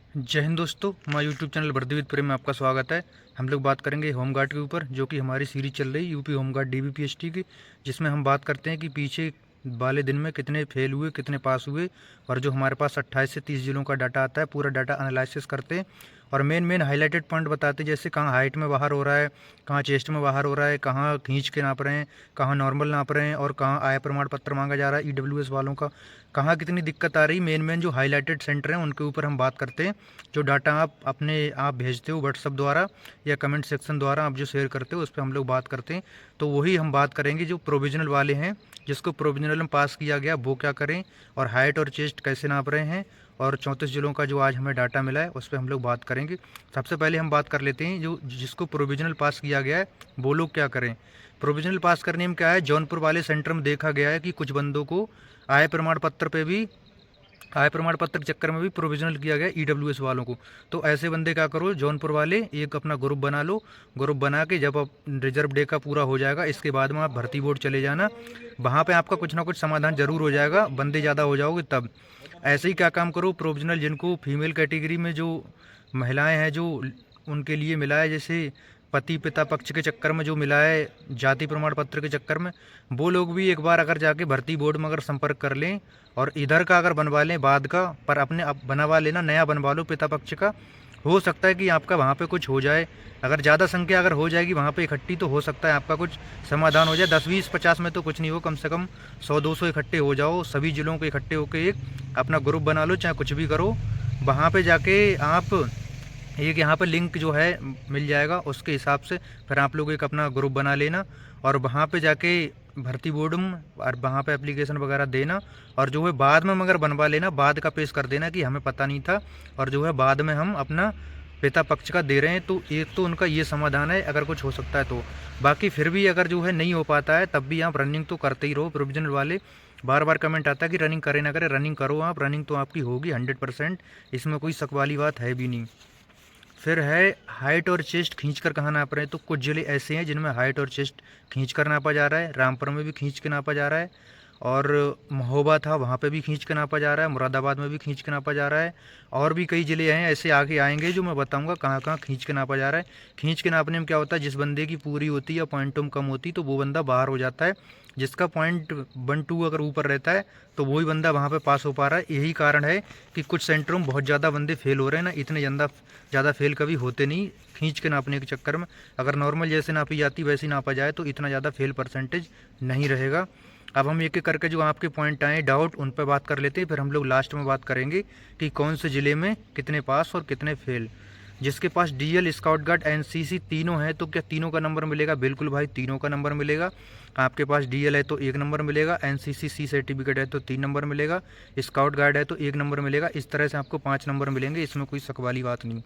जय हिंद दोस्तों, हमारे यूट्यूब चैनल वर्दी विद प्रेम में आपका स्वागत है। हम लोग बात करेंगे होमगार्ड के ऊपर, जो कि हमारी सीरीज चल रही है यूपी होमगार्ड डीबीपीएसटी की, जिसमें हम बात करते हैं कि पीछे वाले दिन में कितने फेल हुए, कितने पास हुए, और जो हमारे पास 28 से 30 जिलों का डाटा आता है, पूरा डाटा एनालिसिस करते हैं और मेन हाईलाइटेड पॉइंट बताते हैं, जैसे कहाँ हाइट में बाहर हो रहा है, कहाँ चेस्ट में बाहर हो रहा है, कहाँ खींच के नाप रहे हैं, कहाँ नॉर्मल नाप रहे हैं, और कहाँ आय प्रमाण पत्र मांगा जा रहा है ईडब्ल्यूएस वालों का, कहाँ कितनी दिक्कत आ रही। मेन जो हाईलाइटेड सेंटर हैं उनके ऊपर हम बात करते हैं। जो डाटा आप भेजते हो व्हाट्सअप द्वारा या कमेंट सेक्शन द्वारा, आप जो शेयर करते हो उस पर हम लोग बात करते हैं। तो वही हम बात करेंगे जो प्रोविजनल वाले हैं, जिसको प्रोविजनल में पास किया गया वो क्या करें, और हाइट और चेस्ट कैसे नाप रहे हैं, और 34 जिलों का जो आज हमें डाटा मिला है उस पर हम लोग बात करेंगे। सबसे पहले हम बात कर लेते हैं जो जिसको प्रोविजनल पास किया गया है वो लोग क्या करें। प्रोविजनल पास करने में क्या है, जौनपुर वाले सेंटर में देखा गया है कि कुछ बंदों को आय प्रमाण पत्र के चक्कर में भी प्रोविजनल किया गया ईडब्ल्यूएस वालों को। तो ऐसे बंदे क्या करो, जौनपुर वाले एक अपना ग्रुप बना लो। ग्रुप बना के जब आप रिजर्व डे का पूरा हो जाएगा, इसके बाद में आप भर्ती बोर्ड चले जाना। वहाँ पे आपका कुछ ना कुछ समाधान जरूर हो जाएगा, बंदे ज़्यादा हो जाओगे तब। ऐसे ही क्या काम करो, प्रोविजनल जिनको फीमेल कैटेगरी में जो महिलाएं हैं, जो उनके लिए मिला है, जैसे पति पिता पक्ष के चक्कर में जो मिला है जाति प्रमाण पत्र के चक्कर में, वो लोग भी एक बार अगर जाके भर्ती बोर्ड में अगर संपर्क कर लें और इधर का अगर बनवा लें बाद का, पर अपने अब बनवा लेना, नया बनवा लो पिता पक्ष का। हो सकता है कि आपका वहाँ पे कुछ हो जाए। अगर ज़्यादा संख्या अगर हो जाएगी वहाँ पे इकट्ठी, तो हो सकता है आपका कुछ समाधान हो जाए। 10 20 50 में तो कुछ नहीं हो, कम से कम 100 200 इकट्ठे हो जाओ। सभी जिलों को इकट्ठे होकर एक अपना ग्रुप बना लो, चाहे कुछ भी करो। वहाँ पे जाके आप एक यहाँ पर लिंक जो है मिल जाएगा, उसके हिसाब से फिर आप लोग एक अपना ग्रुप बना लेना और वहाँ पे जाके भर्ती बोर्ड में और वहाँ पे एप्लीकेशन वगैरह देना, और जो है बाद में मगर बनवा लेना, बाद का पेश कर देना कि हमें पता नहीं था, और जो है बाद में हम अपना पिता पक्ष का दे रहे हैं। तो एक तो उनका ये समाधान है, अगर कुछ हो सकता है तो। बाकी फिर भी अगर जो है नहीं हो पाता है, तब भी आप रनिंग तो करते ही रहो। प्रोविजनल वाले बार बार कमेंट आता है कि रनिंग करें ना करें, रनिंग करो आप, रनिंग तो आपकी होगी 100%, इसमें कोई शक वाली बात है भी नहीं। फिर है हाइट और चेस्ट खींच कर कहाँ नाप रहे हैं। तो कुछ जिले ऐसे हैं जिनमें हाइट और चेस्ट खींच कर नापा जा रहा है। रामपुर में भी खींच के नापा जा रहा है, और महोबा था वहाँ पे भी खींच के नापा जा रहा है, मुरादाबाद में भी खींच के नापा जा रहा है, और भी कई ज़िले हैं ऐसे आगे आएंगे जो मैं बताऊंगा कहाँ कहाँ खींच के नापा जा रहा है। खींच के नापने में क्या होता है, जिस बंदे की पूरी होती है या पॉइंटों में कम होती तो वो बंदा बाहर हो जाता है। जिसका पॉइंट 1 2 अगर ऊपर रहता है तो वही बंदा वहाँ पे पास हो पा रहा है। यही कारण है कि कुछ सेंटरों में बहुत ज़्यादा बंदे फेल हो रहे हैं ना, इतने ज़्यादा फेल कभी होते नहीं खींच के नापने के चक्कर में। अगर नॉर्मल जैसे नापी जाती वैसे नापा जाए तो इतना ज़्यादा फेल परसेंटेज नहीं रहेगा। अब हम एक एक करके जो आपके पॉइंट आए डाउट, उन पर बात कर लेते हैं। फिर हम लोग लास्ट में बात करेंगे कि कौन से ज़िले में कितने पास और कितने फेल। जिसके पास डीएल, स्काउट गार्ड, एनसीसी तीनों है, तो क्या तीनों का नंबर मिलेगा? बिल्कुल भाई, तीनों का नंबर मिलेगा। आपके पास डीएल है तो 1 नंबर मिलेगा, एनसीसी सी सर्टिफिकेट है तो 3 नंबर मिलेगा, स्काउट गार्ड है तो 1 नंबर मिलेगा। इस तरह से आपको 5 नंबर मिलेंगे, इसमें कोई शक वाली बात नहीं।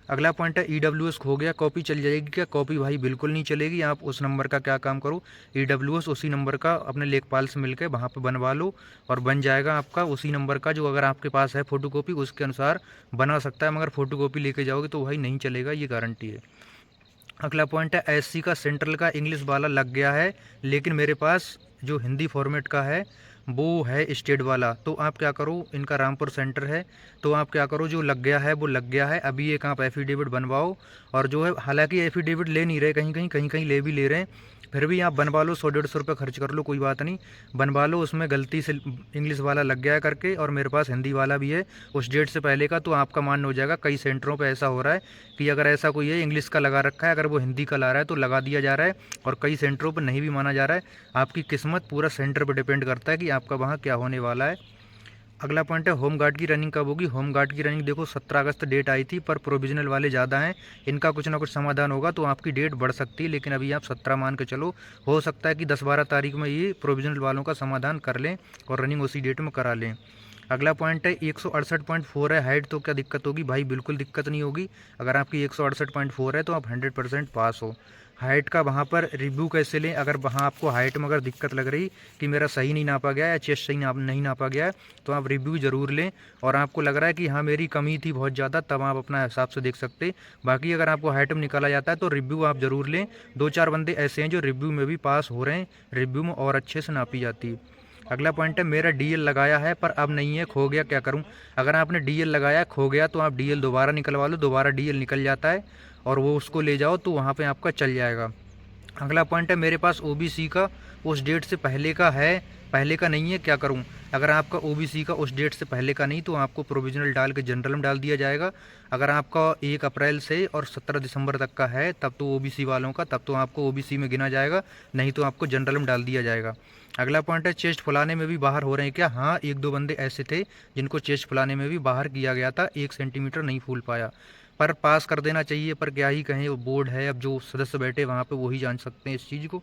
अगला पॉइंट है ईडब्ल्यूएस खो गया, कॉपी चल जाएगी क्या? कॉपी भाई बिल्कुल नहीं चलेगी। आप उस नंबर का क्या काम करो, ईडब्ल्यूएस उसी नंबर का अपने लेखपाल से मिलकर वहाँ पे बनवा लो, और बन जाएगा आपका उसी नंबर का। जो अगर आपके पास है फोटोकॉपी उसके अनुसार बना सकता है, मगर फोटोकॉपी लेके जाओगे तो भाई नहीं चलेगा, ये गारंटी है। अगला पॉइंट है एससी का सेंट्रल का इंग्लिश वाला लग गया है, लेकिन मेरे पास जो हिंदी फॉर्मेट का है वो है स्टेट वाला। तो आप क्या करो, इनका रामपुर सेंटर है, तो आप क्या करो, जो लग गया है वो लग गया है। अभी एक आप एफिडेविट बनवाओ, और जो है हालांकि एफिडेविट ले नहीं रहे, कहीं कहीं ले भी ले रहे हैं, फिर भी आप बनवा लो। 100 150 रुपये खर्च कर लो, कोई बात नहीं, बनवा लो। उसमें गलती से इंग्लिश वाला लग गया है करके, और मेरे पास हिंदी वाला भी है उस डेट से पहले का, तो आपका मान हो जाएगा। कई सेंटरों पे ऐसा हो रहा है कि अगर ऐसा कोई है इंग्लिश का लगा रखा है, अगर वो हिंदी का ला रहा है तो लगा दिया जा रहा है, और कई सेंटरों पर नहीं भी माना जा रहा है। आपकी किस्मत पूरा सेंटर पर डिपेंड करता है कि आपका वहाँ क्या होने वाला है। अगला पॉइंट है होमगार्ड की रनिंग कब होगी। होमगार्ड की रनिंग देखो 17 अगस्त डेट आई थी, पर प्रोविजनल वाले ज़्यादा हैं, इनका कुछ ना कुछ समाधान होगा तो आपकी डेट बढ़ सकती है, लेकिन अभी आप 17 मान के चलो। हो सकता है कि 10-12 तारीख में ये प्रोविजनल वालों का समाधान कर लें और रनिंग उसी डेट में करा लें। अगला पॉइंट है 168.4 है हाइट, तो क्या दिक्कत होगी? भाई बिल्कुल दिक्कत नहीं होगी। अगर आपकी 168.4 है तो आप 100% पास हो। हाइट का वहाँ पर रिव्यू कैसे लें? अगर वहाँ आपको हाइट में अगर दिक्कत लग रही कि मेरा सही नहीं नापा गया या चेस्ट सही नहीं नापा गया है, तो आप रिव्यू ज़रूर लें। और आपको लग रहा है कि हाँ मेरी कमी थी बहुत ज़्यादा, तब आप अपना हिसाब से देख सकते। बाकी अगर आपको हाइट में निकाला जाता है तो रिव्यू आप ज़रूर लें। 2-4 बंदे ऐसे हैं जो रिव्यू में भी पास हो रहे हैं, रिव्यू में और अच्छे से नापी जाती है। अगला पॉइंट है मेरा डीएल लगाया है पर अब नहीं है, खो गया, क्या करूं? अगर आपने डीएल लगाया खो गया तो आप डीएल दोबारा निकलवा लो, दोबारा डीएल निकल जाता है और वो उसको ले जाओ तो वहाँ पे आपका चल जाएगा। अगला पॉइंट है मेरे पास ओबीसी का उस डेट से पहले का है, पहले का नहीं है, क्या करूं? अगर आपका ओबीसी का उस डेट से पहले का नहीं तो आपको प्रोविजनल डाल के जनरल में डाल दिया जाएगा। अगर आपका 1 अप्रैल से और 17 दिसंबर तक का है तब तो ओबीसी वालों का, तब तो आपको ओबीसी में गिना जाएगा, नहीं तो आपको जनरल में डाल दिया जाएगा। अगला पॉइंट है चेस्ट फुलाने में भी बाहर हो रहे हैं क्या? हाँ, 1-2 बंदे ऐसे थे जिनको चेस्ट फुलाने में भी बाहर किया गया था, 1 सेंटीमीटर नहीं फूल पाया, पर पास कर देना चाहिए, पर क्या ही कहें, वो बोर्ड है, अब जो सदस्य बैठे वहाँ पे वही जान सकते हैं इस चीज़ को।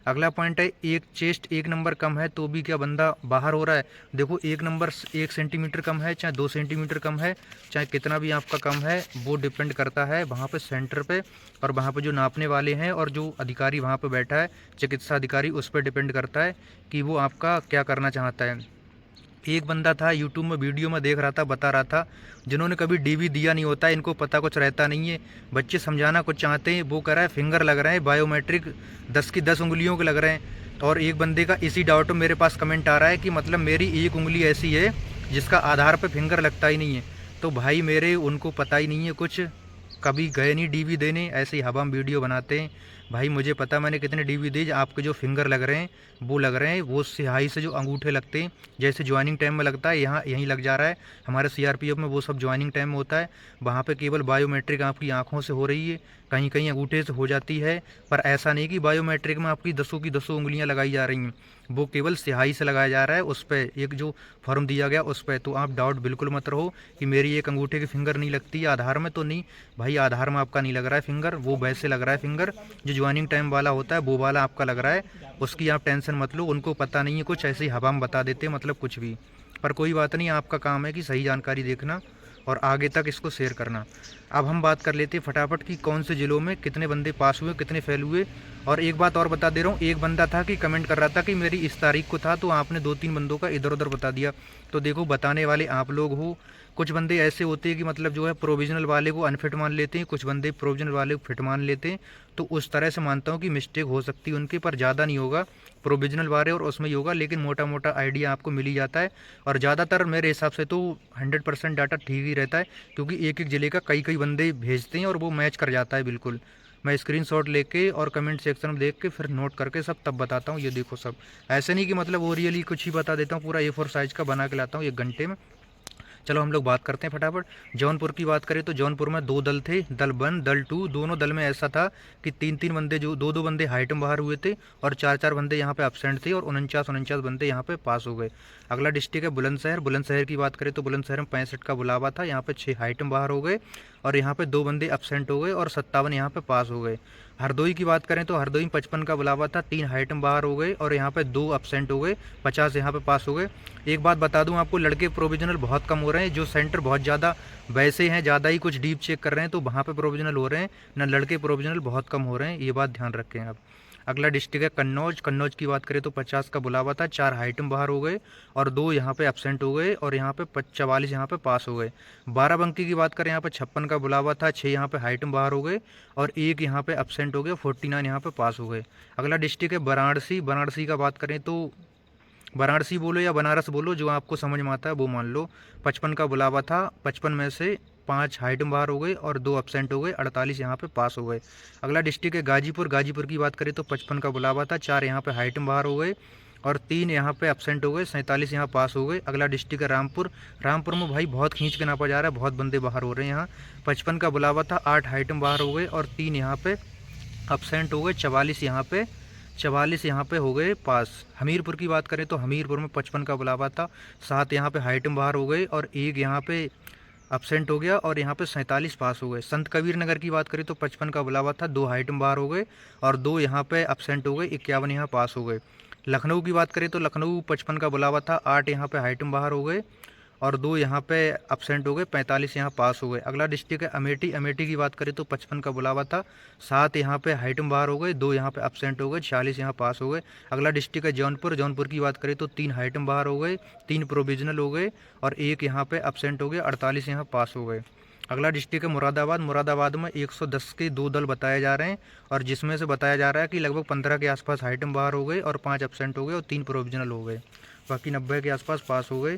अगला पॉइंट है एक चेस्ट 1 नंबर कम है तो भी क्या बंदा बाहर हो रहा है? देखो 1 नंबर 1 सेंटीमीटर कम है, चाहे 2 सेंटीमीटर कम है, चाहे कितना भी आपका कम है, वो डिपेंड करता है वहाँ पे सेंटर पे और वहाँ पे जो नापने वाले हैं और जो अधिकारी वहाँ पे बैठा है, चिकित्सा अधिकारी, उस पर डिपेंड करता है कि वो आपका क्या करना चाहता है। एक बंदा था यूट्यूब में वीडियो में देख रहा था, बता रहा था जिन्होंने कभी डीवी दिया नहीं होता, इनको पता कुछ रहता नहीं है, बच्चे समझाना कुछ चाहते हैं, वो कह रहा है फिंगर लग रहे हैं बायोमेट्रिक 10 की 10 उंगलियों के लग रहे हैं। और एक बंदे का इसी डाउट में मेरे पास कमेंट आ रहा है कि मतलब मेरी एक उंगली ऐसी है जिसका आधार पर फिंगर लगता ही नहीं है। तो भाई मेरे उनको पता ही नहीं है कुछ, कभी गए नहीं डीवी देने, ऐसे ही हवा में वीडियो बनाते हैं। भाई मुझे पता मैंने कितने डीवी दिए, आपके जो फिंगर लग रहे हैं वो लग रहे हैं, वो सिहाई से जो अंगूठे लगते हैं जैसे ज्वाइनिंग टाइम में लगता है, यहाँ यहीं लग जा रहा है। हमारे सीआरपीएफ में वो सब ज्वाइनिंग टाइम में होता है, वहाँ पे केवल बायोमेट्रिक आपकी आंखों से हो रही है, कहीं कहीं अंगूठे से हो जाती है, पर ऐसा नहीं कि बायोमेट्रिक में आपकी 10 की 10 उंगलियाँ लगाई जा रही हैं, वो केवल स्याही से लगाया जा रहा है, उस पर एक जो फॉर्म दिया गया उस पर। तो आप डाउट बिल्कुल मत रहो कि मेरी एक अंगूठे की फिंगर नहीं लगती है, आधार में तो नहीं भाई, आधार में आपका नहीं लग रहा है फिंगर, वो वैसे लग रहा है फिंगर जो ज्वाइनिंग टाइम वाला होता है वो वाला आपका लग रहा है, उसकी आप टेंशन मत लो, उनको पता नहीं है कुछ, ऐसे ही हवा में बता देते मतलब कुछ भी। पर कोई बात नहीं, आपका काम है कि सही जानकारी देखना और आगे तक इसको शेयर करना। अब हम बात कर लेते हैं फटाफट कि कौन से ज़िलों में कितने बंदे पास हुए, कितने फेल हुए। और एक बात और बता दे रहा हूँ, एक बंदा था कि कमेंट कर रहा था कि मेरी इस तारीख को था, तो आपने 2-3 बंदों का इधर उधर बता दिया। तो देखो बताने वाले आप लोग हो, कुछ बंदे ऐसे होते हैं कि मतलब जो है प्रोविजनल वाले को अनफिट मान लेते हैं, कुछ बंदे प्रोविजनल वाले को फिट मान लेते हैं, तो उस तरह से मानता हूँ कि मिस्टेक हो सकती है उनके, पर ज़्यादा नहीं होगा प्रोविजनल वाले और उसमें ही होगा, लेकिन मोटा मोटा आइडिया आपको मिल ही जाता है। और ज़्यादातर मेरे हिसाब से तो 100% डाटा ठीक ही रहता है, क्योंकि एक एक ज़िले का कई कई बंदे भेजते हैं और वो मैच कर जाता है बिल्कुल। मैं स्क्रीनशॉट लेके और कमेंट सेक्शन में देख के फिर नोट करके सब तब बताता हूँ, ये देखो सब, ऐसे नहीं कि मतलब वो रियली कुछ ही बता देता हूँ, पूरा A4 साइज़ का बना के लाता हूँ 1 घंटे में। चलो हम लोग बात करते हैं फटाफट। जौनपुर की बात करें तो जौनपुर में 2 दल थे, दल 1 दल 2। दोनों दल में ऐसा था कि 3-3 बंदे, जो 2-2 बंदे हाइट में बाहर हुए थे और 4-4 बंदे यहाँ पे एब्सेंट थे और 49 बंदे यहाँ पे पास हो गए। अगला डिस्ट्रिक्ट है बुलंदशहर। बुलंदशहर की बात करें तो बुलंदशहर में 65 का बुलावा था, यहाँ पे 6 हाइट में बाहर हो गए और यहाँ पे 2 बंदे एब्सेंट हो गए और 57 यहाँ पे पास हो गए। हरदोई की बात करें तो हरदोई में 55 का बुलावा था, 3 हाइट में बाहर हो गए और यहाँ पे 2 एब्सेंट हो गए, 50 यहाँ पे पास हो गए। एक बात बता दूं आपको, लड़के प्रोविजनल बहुत कम हो रहे हैं, जो सेंटर बहुत ज़्यादा वैसे हैं, ज़्यादा ही कुछ डीप चेक कर रहे हैं तो वहाँ पे प्रोविजनल हो रहे हैं, ना लड़के प्रोविजनल बहुत कम हो रहे हैं, ये बात ध्यान रखें आप। अगला डिस्ट्रिक्ट है कन्नौज। कन्नौज की बात करें तो 50 का बुलावा था, 4 हाइट में बाहर हो गए और 2 यहाँ पे एब्सेंट हो गए और यहाँ पे 44 यहाँ पे पास हो गए। बाराबंकी की बात करें, यहाँ पे 56 का बुलावा था, 6 यहाँ पे हाइट में बाहर हो गए और 1 यहाँ पे एब्सेंट हो गए, 49 यहाँ पे पास हो गए। अगला डिस्ट्रिक्ट है वाराणसी। वाराणसी का बात करें तो वाराणसी बोलो या बनारस बोलो, जो आपको समझ में आता है वो मान लो। 55 का बुलावा था, 55 में से 5 हाइट में बाहर हो गए और 2 एब्सेंट हो गए, 48 यहाँ पे पास हो गए। अगला डिस्ट्रिक्ट है गाजीपुर। गाजीपुर की बात करें तो 55 का बुलावा था, 4 यहाँ पे हाइट में बाहर हो गए और 3 यहाँ पे एब्सेंट हो गए, 47 यहाँ पास हो गए। अगला डिस्ट्रिक्ट है रामपुर। रामपुर में भाई बहुत खींच के नापा जा रहा है, बहुत बंदे बाहर हो रहे हैं यहाँ। 55 का बुलावा था, 8 हाइट में बाहर हो गए और 3 यहाँ पे एब्सेंट हो गए, 44 यहाँ पे हो गए पास। हमीरपुर की बात करें तो हमीरपुर में 55 का बुलावा था, 7 यहाँ पे हाइट में बाहर हो गए और 1 यहाँ पे एब्सेंट हो गया और यहाँ पे 47 पास हो गए। संत कबीर नगर की बात करें तो 55 का बुलावा था, 2 हाइट में बाहर हो गए और 2 यहाँ पे एब्सेंट हो गए, 51 यहाँ पास हो गए। लखनऊ की बात करें तो लखनऊ 55 का बुलावा था, 8 यहाँ पे हाइट में बाहर हो गए और 2 यहाँ पे एब्सेंट हो गए, 45 यहाँ पास हो गए। अगला डिस्ट्रिक्ट है अमेठी। अमेठी की बात करें तो 55 का बुलावा था, 7 यहाँ पे हाइट में बाहर हो गए, 2 यहाँ पे एब्सेंट हो गए, 46 यहाँ पास हो गए। अगला डिस्ट्रिक्ट है जौनपुर। जौनपुर की बात करें तो 3 हाइट में बाहर हो गए, 3 प्रोविजनल हो गए और 1 यहाँ पे एब्सेंट हो गए, 48 यहाँ पास हो गए। अगला डिस्ट्रिक्ट है मुरादाबाद। मुरादाबाद में 110 के 2 दल बताए जा रहे हैं और जिसमें से बताया जा रहा है कि लगभग 15 के आसपास हाइट में बाहर हो गए और 5 एब्सेंट हो गए और 3 प्रोविजनल हो गए। बाकी 90 के आसपास पास हो गए।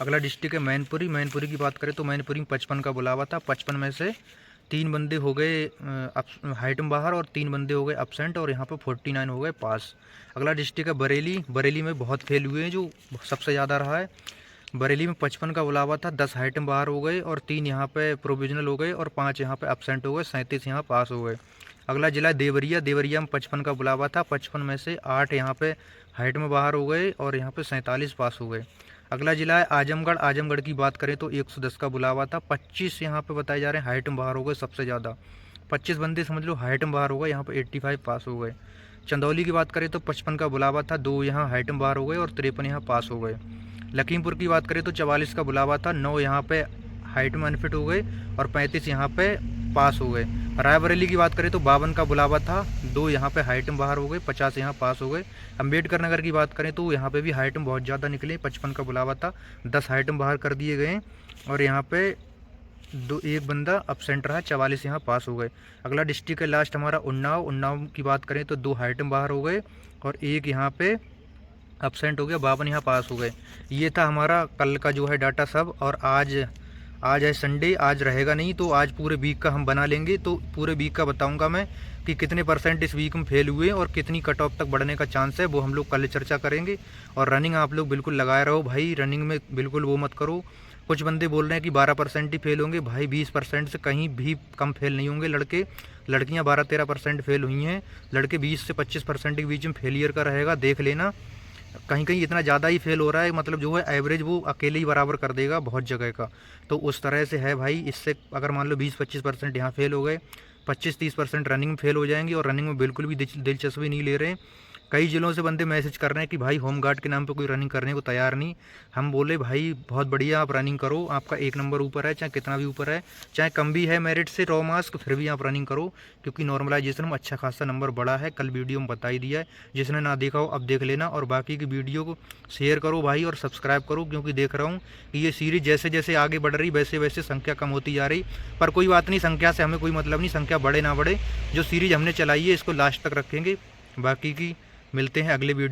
अगला डिस्ट्रिक्ट है मैनपुरी। मैनपुरी की बात करें तो मैनपुरी में 55 का बुलावा था। 55 में से 3 बंदे हो गए हाइट में बाहर और 3 बंदे हो गए अपसेंट, और यहाँ पर 49 हो गए पास। अगला डिस्ट्रिक्ट है बरेली। बरेली में बहुत फेल हुए हैं, जो सबसे ज़्यादा रहा है। बरेली में 55 का बुलावा था, 10 हाइट में बाहर हो गए और 3 यहाँ पे प्रोविजनल हो गए और 5 यहाँ पे अपसेंट हो गए, 37 यहाँ पास हो गए। अगला जिला देवरिया। देवरिया में 55 का बुलावा था, 55 में से 8 यहाँ पे हाइट में बाहर हो गए और यहाँ पे 47 पास हो गए। अगला जिला है आजमगढ़। आजमगढ़ की बात करें तो 110 का बुलावा था, 25 यहाँ पे बताए जा रहे हैं हाइट में बाहर हो गए, सबसे ज़्यादा 25 बंदे समझ लो हाइट में बाहर हो गए, यहाँ पे 85 पास हो गए। चंदौली की बात करें तो 55 का बुलावा था, 2 यहाँ हाइट में बाहर हो गए और 53 यहाँ पास हो गए। लखीमपुर की बात करें तो 44 का बुलावा था, 9 यहाँ पे हाइट में अनफिट हो गए और 35 यहाँ पे पास हो गए। रायबरेली की बात करें तो 52 का बुलावा था, 2 यहाँ पे हाइट में बाहर हो गए, 50 यहाँ पास हो गए। अम्बेडकर नगर की बात करें तो यहाँ पे भी हाइट में बहुत ज़्यादा निकले, 55 का बुलावा था, 10 हाइट में बाहर कर दिए गए और यहाँ पे 1 बंदा अपसेंट रहा, 44 यहाँ पास हो गए। अगला डिस्ट्रिक्ट है लास्ट हमारा उन्नाव। उन्नाव की बात करें तो 2 हाइट में बाहर हो गए और 1 यहाँ पे अपसेंट हो गया, 52 यहाँ पास हो गए। ये था हमारा कल का जो है डाटा सब। और आज है संडे, आज रहेगा नहीं, तो आज पूरे वीक का हम बना लेंगे। तो पूरे वीक का बताऊंगा मैं कि कितने % इस वीक में फेल हुए और कितनी कट ऑफ तक बढ़ने का चांस है, वो हम लोग कल चर्चा करेंगे। और रनिंग आप लोग बिल्कुल लगाए रहो भाई, रनिंग में बिल्कुल वो मत करो। कुछ बंदे बोल रहे हैं कि 12% ही फेल होंगे, भाई 20% से कहीं भी कम फेल नहीं होंगे लड़के। लड़कियाँ 12-13% फेल हुई हैं, लड़के 20 से 25% के बीच में फेलियर का रहेगा, देख लेना। कहीं कहीं इतना ज़्यादा ही फेल हो रहा है, मतलब जो है एवरेज वो अकेले ही बराबर कर देगा बहुत जगह का। तो उस तरह से है भाई। इससे अगर मान लो 20-25% यहाँ फेल हो गए, 25-30% रनिंग में फेल हो जाएंगे और रनिंग में बिल्कुल भी दिलचस्पी नहीं ले रहे। कई जिलों से बंदे मैसेज कर रहे हैं कि भाई होमगार्ड के नाम पे कोई रनिंग करने को तैयार नहीं। हम बोले भाई बहुत बढ़िया, आप रनिंग करो, आपका 1 नंबर ऊपर है, चाहे कितना भी ऊपर है, चाहे कम भी है मेरिट से रॉ मार्क्स, फिर भी आप रनिंग करो, क्योंकि नॉर्मलाइजेशन में अच्छा खासा नंबर बढ़ा है। कल वीडियो में बता ही दिया है, जिसने ना देखा हो अब देख लेना। और बाकी की वीडियो को शेयर करो भाई और सब्सक्राइब करो, क्योंकि देख रहा हूँ कि ये सीरीज जैसे जैसे आगे बढ़ रही वैसे वैसे संख्या कम होती जा रही। पर कोई बात नहीं, संख्या से हमें कोई मतलब नहीं, संख्या बढ़े ना बढ़े, जो सीरीज हमने चलाई है इसको लास्ट तक रखेंगे। बाकी की मिलते हैं अगले वीडियो।